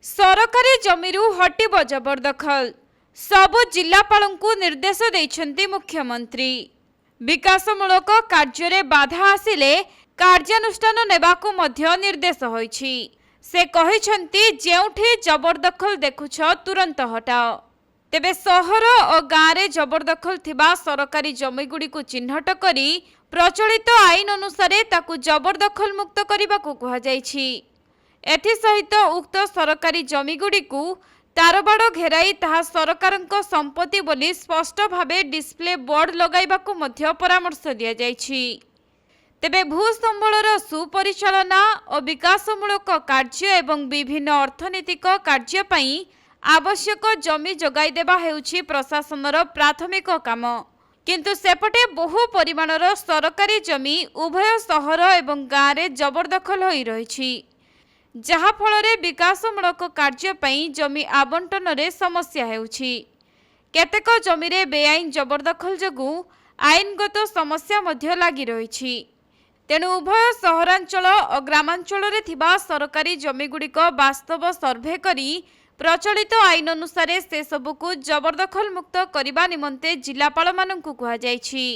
सरकारी जमीरू हटिब जबरदखल सबु जिलापालंकु निर्देश देइछन्ति मुख्यमंत्री। विकासमूलक कार्य बाधा आसिले कार्यानुष्ठान नेबाकु मध्य निर्देश होइछि। से कहिछन्ति जेउठी जबरदखल देखुछ तुरंत हटाओ। तेबे सहर और गाँव रे जबरदखल थिबा सरकारी जमीगुड़िकु चिन्हट करी प्रचलित आईन अनुसार ताकु जबरदखल मुक्त करबाकु कुहाଯାଇଛି। एथिसहित उक्त सरकारी जमीगुड़िकु तारबाड़ घेराई ताहा सरकारଙ୍କ संपत्ति बोली स्पष्ट भावे डिस्प्ले बोर्ड लगाइबाकु मध्य परामर्श दिया जाइछि। तेबे भूसंबलर सुपरिचालना और विकासमूलक कार्य एवं विभिन्न अर्थनैतिक कार्य पई आवश्यक जमी जोगाई देबा हेउछि प्रशासनर प्राथमिक काम। किंतु सेपटे बहु परिमाणर सरकारी जमी उभय सहर एवं गाँव रे जबरदखल होई रहिछि, जहा फलरे विकासमूलक कार्य पई जमी आवंटन रे समस्या हेउछि। केतेक जमी रे बेआईन जबरदखल जगु आईनगत समस्या मध्य लागि रहिछि। तेणु उभय सहरांचल और ग्रामांचल रे थिबा सरकारी जमीगुड़िक वास्तव सर्भे करी प्रचलित आईन अनुसार से सबुकु जबरदखल मुक्त करबा निमंते जिलापाल माननकु कुहा जाइछि।